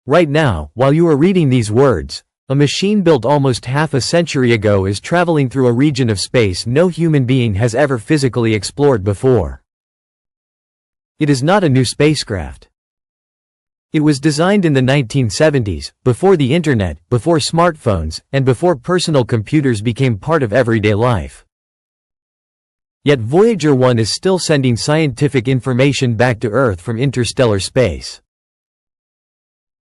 Right now, while you are reading these words, a machine built almost half a century ago is traveling through a region of space no human being has ever physically explored before. It is not a new spacecraft. It was designed in the 1970s, before the internet, before smartphones, and before personal computers became part of everyday life. Yet Voyager 1 is still sending scientific information back to Earth from interstellar space.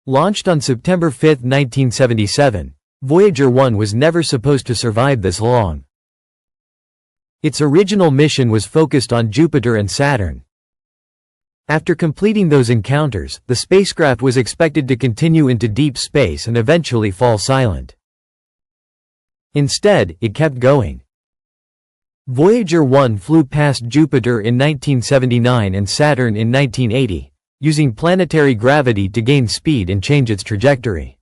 Launched on September 5, 1977, Voyager 1 was never supposed to survive this long. Its original mission was focused on Jupiter and Saturn. After completing those encounters, the spacecraft was expected to continue into deep space and eventually fall silent. Instead, it kept going. Voyager 1 flew past Jupiter in 1979 and Saturn in 1980. Using planetary gravity to gain speed and change its trajectory.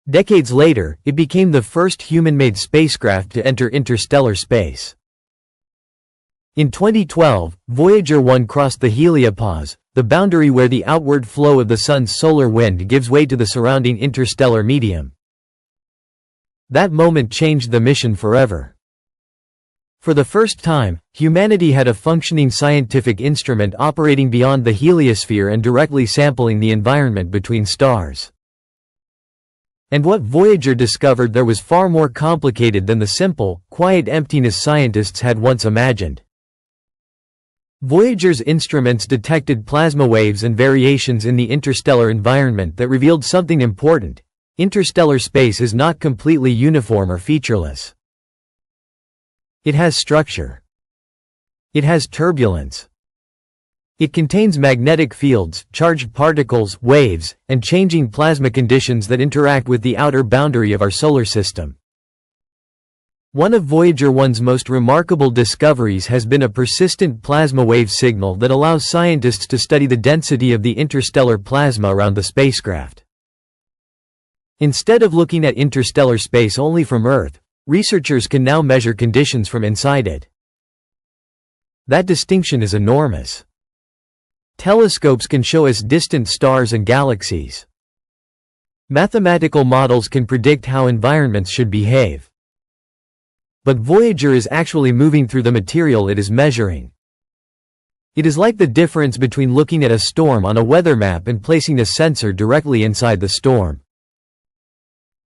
Decades later, it became the first human-made spacecraft to enter interstellar space. In 2012, Voyager 1 crossed the Heliopause, the boundary where the outward flow of the Sun's solar wind gives way to the surrounding interstellar medium. That moment changed the mission forever. For the first time, humanity had a functioning scientific instrument operating beyond the heliosphere and directly sampling the environment between stars. And what Voyager discovered there was far more complicated than the simple, quiet emptiness scientists had once imagined. Voyager's instruments detected plasma waves and variations in the interstellar environment that revealed something important: interstellar space is not completely uniform or featureless. It has structure. It has turbulence. It contains magnetic fields, charged particles, waves, and changing plasma conditions that interact with the outer boundary of our solar system. One of Voyager 1's most remarkable discoveries has been a persistent plasma wave signal that allows scientists to study the density of the interstellar plasma around the spacecraft. Instead of looking at interstellar space only from Earth, researchers can now measure conditions from inside it. That distinction is enormous. Telescopes can show us distant stars and galaxies. Mathematical models can predict how environments should behave. But Voyager is actually moving through the material it is measuring. It is like the difference between looking at a storm on a weather map and placing a sensor directly inside the storm.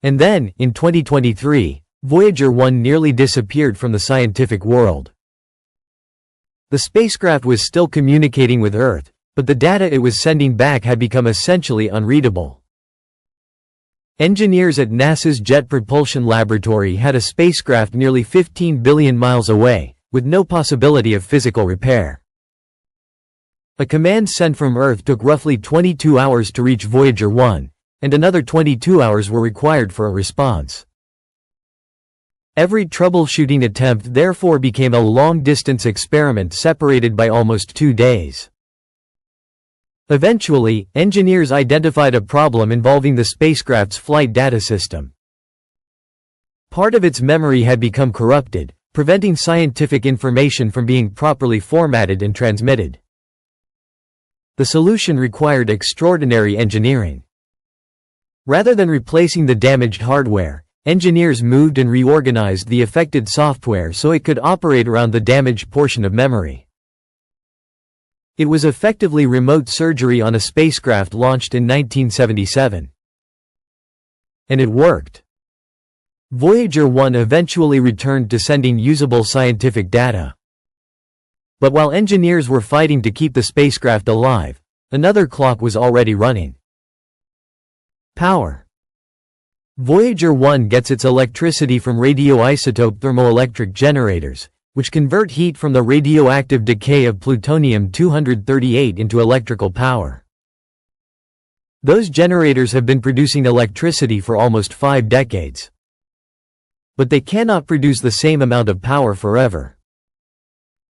And then, in 2023, Voyager 1 nearly disappeared from the scientific world. The spacecraft was still communicating with Earth, but the data it was sending back had become essentially unreadable. Engineers at NASA's Jet Propulsion Laboratory had a spacecraft nearly 15 billion miles away, with no possibility of physical repair. A command sent from Earth took roughly 22 hours to reach Voyager 1, and another 22 hours were required for a response. Every troubleshooting attempt therefore became a long-distance experiment separated by almost 2 days. Eventually, engineers identified a problem involving the spacecraft's flight data system. Part of its memory had become corrupted, preventing scientific information from being properly formatted and transmitted. The solution required extraordinary engineering. Rather than replacing the damaged hardware, engineers moved and reorganized the affected software so it could operate around the damaged portion of memory. It was effectively remote surgery on a spacecraft launched in 1977. And it worked. Voyager 1 eventually returned to sending usable scientific data. But while engineers were fighting to keep the spacecraft alive, another clock was already running. Power. Voyager 1 gets its electricity from radioisotope thermoelectric generators, which convert heat from the radioactive decay of plutonium-238 into electrical power. Those generators have been producing electricity for almost 5 decades. But they cannot produce the same amount of power forever.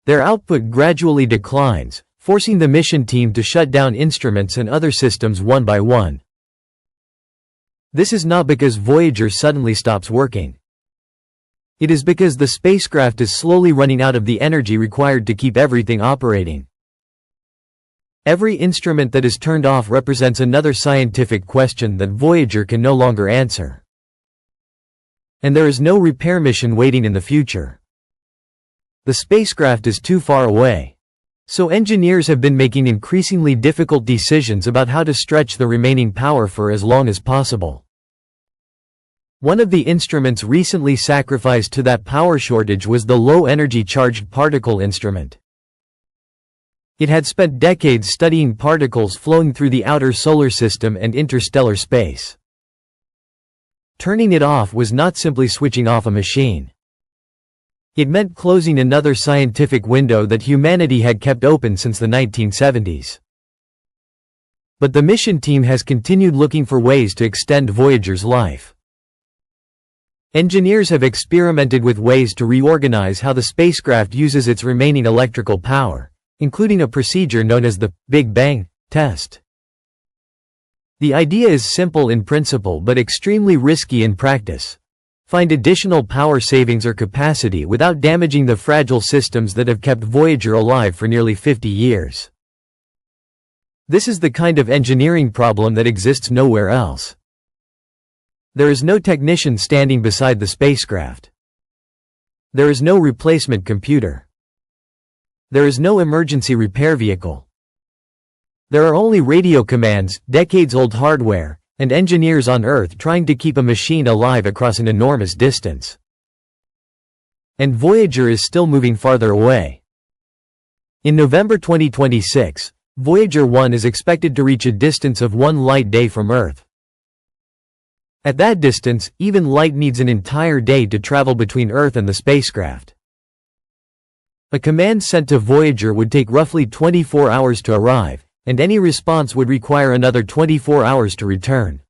Their output gradually declines, forcing the mission team to shut down instruments and other systems one by one. This is not because Voyager suddenly stops working. It is because the spacecraft is slowly running out of the energy required to keep everything operating. Every instrument that is turned off represents another scientific question that Voyager can no longer answer. And there is no repair mission waiting in the future. The spacecraft is too far away. So engineers have been making increasingly difficult decisions about how to stretch the remaining power for as long as possible. One of the instruments recently sacrificed to that power shortage was the low-energy charged particle instrument. It had spent decades studying particles flowing through the outer solar system and interstellar space. Turning it off was not simply switching off a machine. It meant closing another scientific window that humanity had kept open since the 1970s. But the mission team has continued looking for ways to extend Voyager's life. Engineers have experimented with ways to reorganize how the spacecraft uses its remaining electrical power, including a procedure known as the Big Bang test. The idea is simple in principle but extremely risky in practice. Find additional power savings or capacity without damaging the fragile systems that have kept Voyager alive for nearly 50 years. This is the kind of engineering problem that exists nowhere else. There is no technician standing beside the spacecraft. There is no replacement computer. There is no emergency repair vehicle. There are only radio commands, decades-old hardware, and engineers on Earth trying to keep a machine alive across an enormous distance. And Voyager is still moving farther away. In November 2026, Voyager 1 is expected to reach a distance of 1 light day from Earth. At that distance, even light needs an entire day to travel between Earth and the spacecraft. A command sent to Voyager would take roughly 24 hours to arrive, and any response would require another 24 hours to return.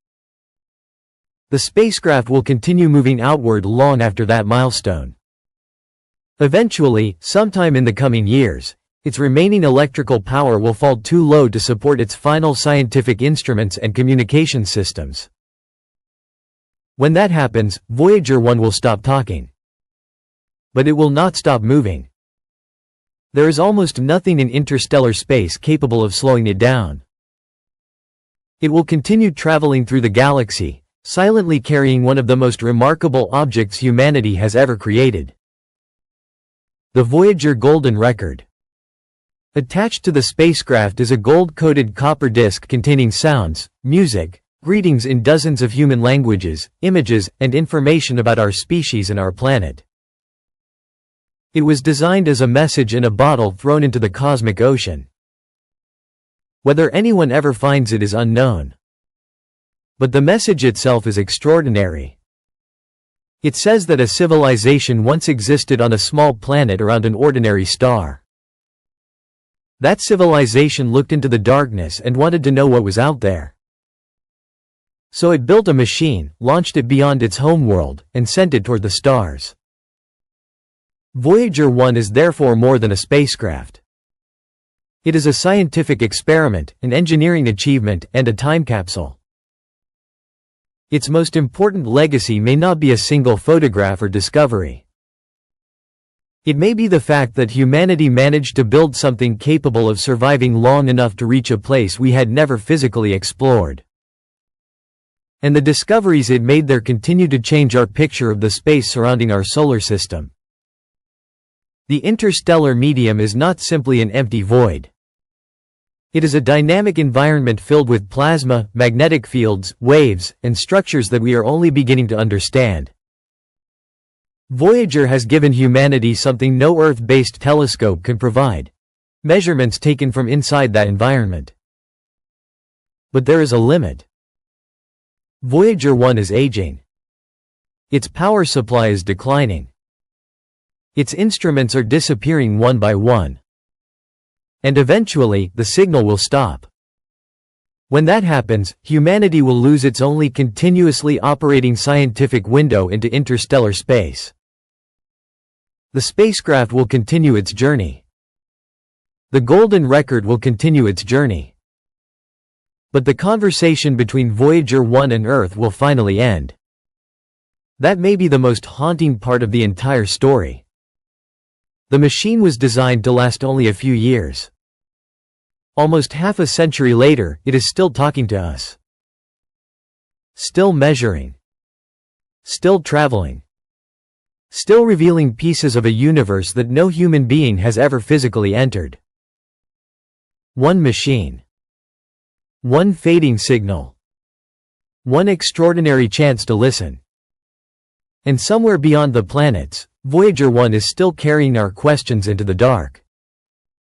The spacecraft will continue moving outward long after that milestone. Eventually, sometime in the coming years, its remaining electrical power will fall too low to support its final scientific instruments and communication systems. When that happens, Voyager 1 will stop talking. But it will not stop moving. There is almost nothing in interstellar space capable of slowing it down. It will continue traveling through the galaxy, silently carrying one of the most remarkable objects humanity has ever created. The Voyager Golden Record. Attached to the spacecraft is a gold-coated copper disc containing sounds, music, greetings in dozens of human languages, images, and information about our species and our planet. It was designed as a message in a bottle thrown into the cosmic ocean. Whether anyone ever finds it is unknown. But the message itself is extraordinary. It says that a civilization once existed on a small planet around an ordinary star. That civilization looked into the darkness and wanted to know what was out there. So it built a machine, launched it beyond its homeworld, and sent it toward the stars. Voyager 1 is therefore more than a spacecraft. It is a scientific experiment, an engineering achievement, and a time capsule. Its most important legacy may not be a single photograph or discovery. It may be the fact that humanity managed to build something capable of surviving long enough to reach a place we had never physically explored. And the discoveries it made there continue to change our picture of the space surrounding our solar system. The interstellar medium is not simply an empty void. It is a dynamic environment filled with plasma, magnetic fields, waves, and structures that we are only beginning to understand. Voyager has given humanity something no Earth-based telescope can provide: measurements taken from inside that environment. But there is a limit. Voyager 1 is aging. Its power supply is declining. Its instruments are disappearing one by one. And eventually, the signal will stop. When that happens, humanity will lose its only continuously operating scientific window into interstellar space. The spacecraft will continue its journey. The Golden Record will continue its journey. But the conversation between Voyager 1 and Earth will finally end. That may be the most haunting part of the entire story. The machine was designed to last only a few years. Almost half a century later, it is still talking to us. Still measuring. Still traveling. Still revealing pieces of a universe that no human being has ever physically entered. One machine. One fading signal. One extraordinary chance to listen. And somewhere beyond the planets, Voyager 1 is still carrying our questions into the dark.